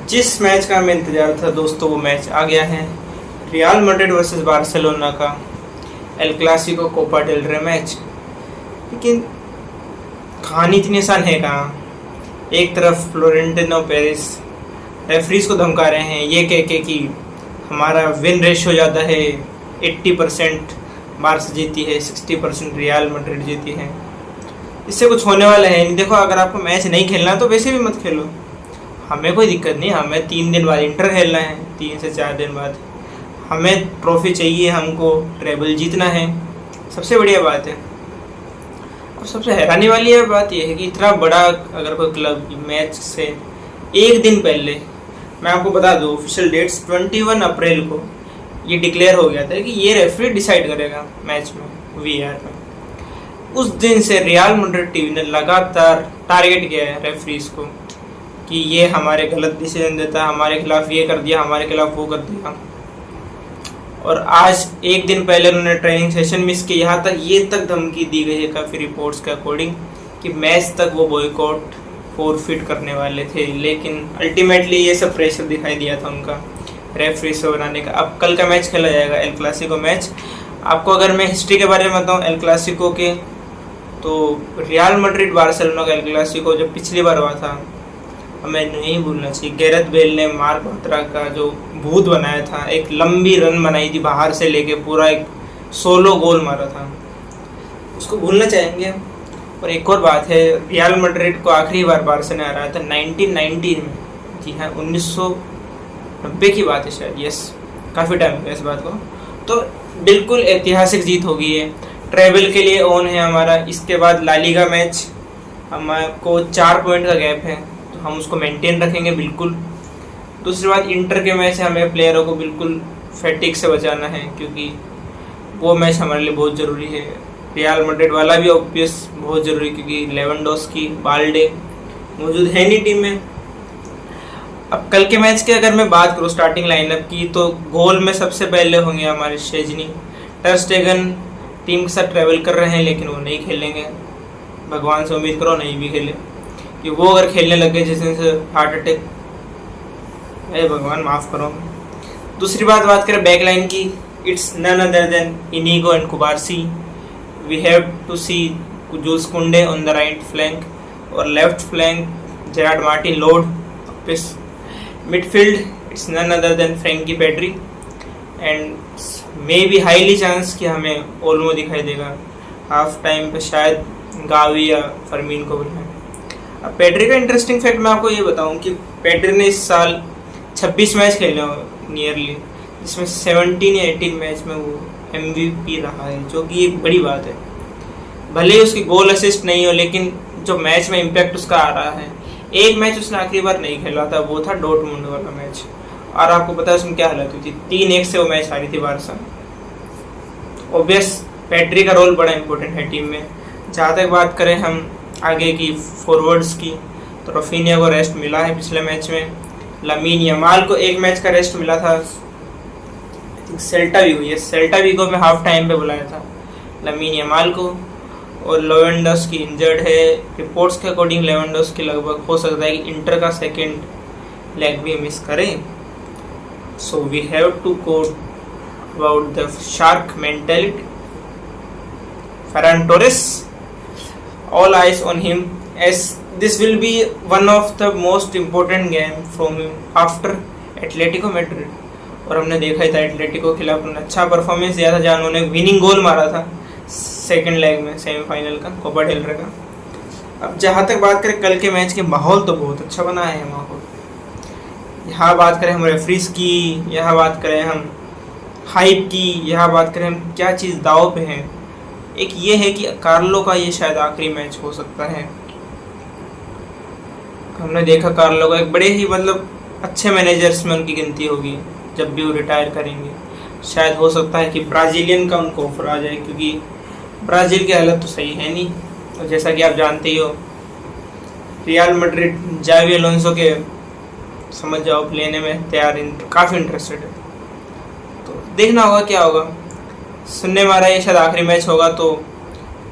जिस मैच का हमें इंतजार था दोस्तों, वो मैच आ गया है। रियल मैड्रिड वर्सेस बार्सिलोना का एल क्लासिको कोपा डेल रे मैच। लेकिन कहानी इतनी आसान है कहाँ। एक तरफ फ्लोरेंटिनो पेरेस रेफरीज को धमका रहे हैं ये कह के कि हमारा विन रेशियो ज़्यादा है, 80% बार्सा जीती है, 60% रियल मैड्रिड जीती है। इससे कुछ होने वाला है नहीं। देखो, अगर आपको मैच नहीं खेलना तो वैसे भी मत खेलो, हमें कोई दिक्कत नहीं। हमें 3 दिन बाद इंटर खेलना है, 3 से 4 दिन बाद हमें ट्रॉफी चाहिए, हमको ट्रेबल जीतना है। सबसे बढ़िया बात है। और सबसे हैरानी वाली बात यह है कि इतना बड़ा अगर कोई क्लब मैच से एक दिन पहले, मैं आपको बता दूं ऑफिशियल डेट्स 21 अप्रैल को ये डिक्लेयर हो गया था कि ये रेफरी डिसाइड करेगा मैच में वीआर में। उस दिन से रियल मैड्रिड टीवी ने लगातार टारगेट किया है रेफरीज को कि ये हमारे गलत डिसीजन देता है, हमारे खिलाफ ये कर दिया, हमारे खिलाफ वो कर दिया। और आज एक दिन पहले उन्होंने ट्रेनिंग सेशन मिस किया। यहाँ तक ये तक धमकी दी गई है काफ़ी रिपोर्ट्स के अकॉर्डिंग कि मैच तक वो बॉयकॉट फॉरफिट करने वाले थे। लेकिन अल्टीमेटली ये सब प्रेशर दिखाई दिया था उनका रेफरी से बनाने का। अब कल का मैच खेला जाएगा, एल क्लासिको मैच। आपको अगर मैं हिस्ट्री के बारे में बताऊँ एल क्लासिको के, तो रियल मैड्रिड बार्सिलोना का एल क्लासिको जब पिछली बार हुआ था, हमें नहीं भूलना चाहिए, गैरेथ बेल ने मार्क बात्रा का जो भूत बनाया था, एक लंबी रन बनाई थी बाहर से लेके, पूरा एक सोलो गोल मारा था, उसको भूलना चाहेंगे। और एक और बात है, रियल मैड्रिड को आखिरी बार बार्सा ने हराया था 1990 में। जी हाँ, 1990 की बात है शायद। यस, काफ़ी टाइम हो गया इस बात को। तो बिल्कुल ऐतिहासिक जीत होगी ये, ट्रेबल के लिए ऑन है हमारा। इसके बाद ला लीगा मैच, हमको 4 पॉइंट का गैप है, तो हम उसको मेंटेन रखेंगे बिल्कुल। दूसरी बात, इंटर के मैच हमें प्लेयरों को बिल्कुल फैटिक से बचाना है, क्योंकि वो मैच हमारे लिए बहुत ज़रूरी है। रियल मैड्रिड वाला भी ऑब्वियस बहुत ज़रूरी, क्योंकि लेवेंडोस्की, बाल्डे मौजूद है नहीं टीम में। अब कल के मैच की अगर मैं बात करूँ स्टार्टिंग लाइनअप की, तो गोल में सबसे पहले होंगे हमारे शेजनी। टर स्टेगन टीम के साथ ट्रैवल कर रहे हैं, लेकिन वो नहीं खेलेंगे। भगवान से उम्मीद करो नहीं भी खेले, कि वो अगर खेलने लगे जिस दिन से हार्ट अटैक, अरे भगवान माफ़ करो। दूसरी बात करें बैक लाइन की, it's none other than Inigo and Cubarsi. We have to see जूस Kounde on the right flank, और left flank Gerard Martin load. Midfield it's none other than Frenkie Pedri, and maybe highly chance कि हमें Olmo दिखाई देगा। Half time पे शायद Gavi या फरमीन को बुलाएं। अब पेड्री का इंटरेस्टिंग फैक्ट मैं आपको ये बताऊं कि पेड्री ने इस साल 26 मैच खेले नियरली, जिसमें 17 या 18 मैच में वो MVP रहा है, जो कि एक बड़ी बात है। भले ही उसकी गोल असिस्ट नहीं हो, लेकिन जो मैच में इम्पैक्ट उसका आ रहा है। एक मैच उसने आखिरी बार नहीं खेला था, वो था डॉर्टमुंड वाला मैच, और आपको पता है उसमें क्या हालत हुई थी, 3-1 से वो मैच हारी थी बार्सा। ऑब्वियस पेड्री का रोल बड़ा इंपॉर्टेंट है टीम में। जहाँ तक बात करें हम आगे की फॉरवर्ड्स की, तो रफीनिया को रेस्ट मिला है पिछले मैच में। लामीन यमाल को एक मैच का रेस्ट मिला था, सेल्टा वीगो में हाफ टाइम पे बुलाया था लामीन यमाल को। और लेवेंडोस्की इंजर्ड है, रिपोर्ट्स के अकॉर्डिंग लेवेंडोस्की लगभग हो सकता है कि इंटर का सेकेंड लेग भी मिस करें। So we have to quote about the shark mentality. Ferran Torres, all eyes on him, as this will be one of the most important game from him after Atletico Madrid. और हमने देखा ही था Atletico के खिलाफ उन्होंने अच्छा performance दिया था, जहाँ उन्होंने विनिंग गोल मारा था सेकंड लेग में सेमीफाइनल का कोपा डेल रे का। अब जहाँ तक बात करें कल के मैच के, माहौल तो बहुत अच्छा बना है माहौल। यहाँ बात करें हम रेफरीज की, यहाँ बात करें हम हाइप की, यहाँ बात करें हम क्या चीज़ दाव पे है। एक ये है कि कार्लो का ये शायद आखिरी मैच हो सकता है। हमने देखा कार्लो का एक बड़े ही अच्छे मैनेजर्स में उनकी गिनती होगी जब भी वो रिटायर करेंगे। शायद हो सकता है कि ब्राज़ीलियन का उनको ऑफर आ जाए, क्योंकि ब्राज़ील की हालत तो सही है नहीं। और जैसा कि आप जानते ही हो, रियल मैड्रिड जावी अलोंसो के समझ जाओ लेने में तैयार, काफ़ी इंटरेस्टेड है। तो देखना होगा क्या होगा। सुनने में आ रहा है ये शायद आखिरी मैच होगा, तो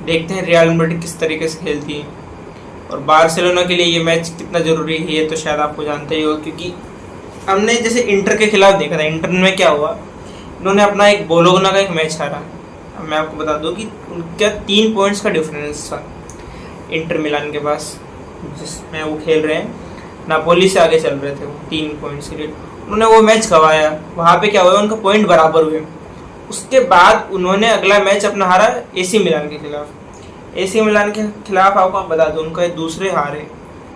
देखते हैं रियल मैड्रिड किस तरीके से खेलती है। और बार्सिलोना के लिए ये मैच कितना ज़रूरी है ये तो शायद आपको जानते ही हो, क्योंकि हमने जैसे इंटर के खिलाफ देखा था, इंटर में क्या हुआ, इन्होंने अपना एक बोलोगना का एक मैच हारा। अब मैं आपको बता दूं कि उनका 3 पॉइंट्स का डिफरेंस था इंटर मिलान के पास, जिसमें वो खेल रहे हैं, नापोली से आगे चल रहे थे वो 3 पॉइंट्स के लिए। उन्होंने वो मैच गंवाया, वहाँ पे क्या हुआ, उनका पॉइंट बराबर हुए। उसके बाद उन्होंने अगला मैच अपना हारा एसी मिलान के खिलाफ। एसी मिलान के खिलाफ आपको बता दूं उनका दूसरे हार है,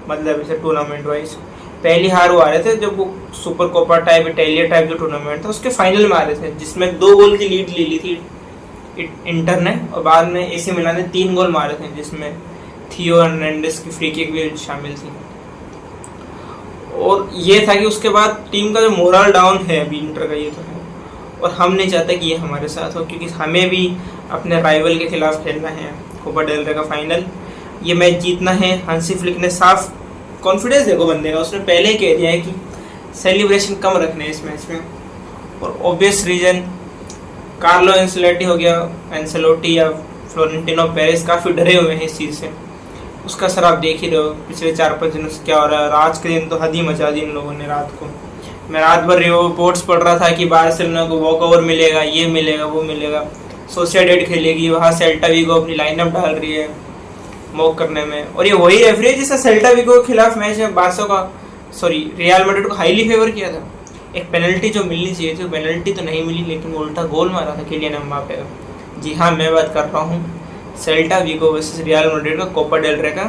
मतलब ऐसे टूर्नामेंट वाइज। पहली हार वो आ रहे थे जब वो super Copa type Italia type जो टूर्नामेंट था उसके फाइनल में आ रहे थे, जिसमें 2 गोल की लीड ले ली थी इंटर ने, और बाद में एसी मिलान ने 3 गोल मारे थे, जिसमें थियो हर्नांडेज की फ्री किक भी शामिल थी। और ये था कि उसके बाद टीम का जो मोरल डाउन है अभी इंटर का, ये तो है, और हम नहीं चाहते कि ये हमारे साथ हो, क्योंकि हमें भी अपने राइवल के खिलाफ खेलना है कोपा डेल रे का फाइनल। ये मैच जीतना है। हांसी फ्लिक ने साफ कॉन्फिडेंस देखो बंदे का, उसने पहले ही कह दिया है कि सेलिब्रेशन कम रखने हैं इस मैच में। और ऑब्वियस रीजन कार्लो एंसेलोटी हो गया, एंसेलोटी या फ्लोरेंटिनो पेरेस काफ़ी डरे हुए हैं इस चीज़ से। उसका असर आप देख ही रहे हो पिछले 4-5 दिनों से क्या हो रहा है। और आज के दिन तो हद ही मचा दी इन लोगों ने। रात को मैं रात भर रिपोर्ट्स पढ़ रहा था कि बार्सिलोना को वॉक ओवर मिलेगा, ये मिलेगा, वो मिलेगा, सोसिएडेड खेलेगी, वहाँ सेल्टा विगो अपनी लाइनअप डाल रही है मॉक करने में। और ये वही रेफरी है जिसने सेल्टा विगो के खिलाफ मैच में रियल मैड्रिड को हाईली फेवर किया था। एक पेनल्टी जो मिलनी चाहिए थी, पेनल्टी तो नहीं मिली, लेकिन उल्टा गोल मारा था किलियन एम्बापे का। जी हाँ, मैं बात कर रहा हूँ सेल्टा विगो वर्सेस रियल मैड्रिड का कोपा डेल रे का,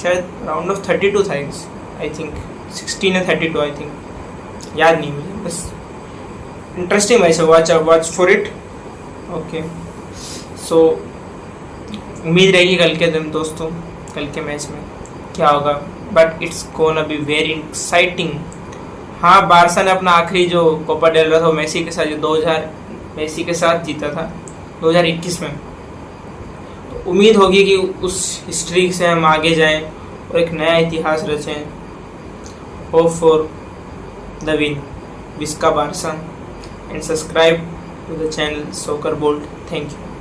शायद राउंड ऑफ 32 था आई थिंक, 16 या 32 आई थिंक, याद नहीं मुझे। बस इंटरेस्टिंग मैच है, वॉच फॉर इट। ओके, सो उम्मीद रहेगी कल के दिन दोस्तों, कल के मैच में क्या होगा, but it's gonna be very exciting. हाँ, बारसा ने अपना आखिरी जो कोपा डेल रे था वो मेसी के साथ, जो 2000 मेसी के साथ जीता था 2021 में। तो उम्मीद होगी कि उस हिस्ट्री से हम आगे जाएं और एक नया इतिहास रचें। Hope for the win, visca Barca, and subscribe to the channel soccer bolt. Thank you.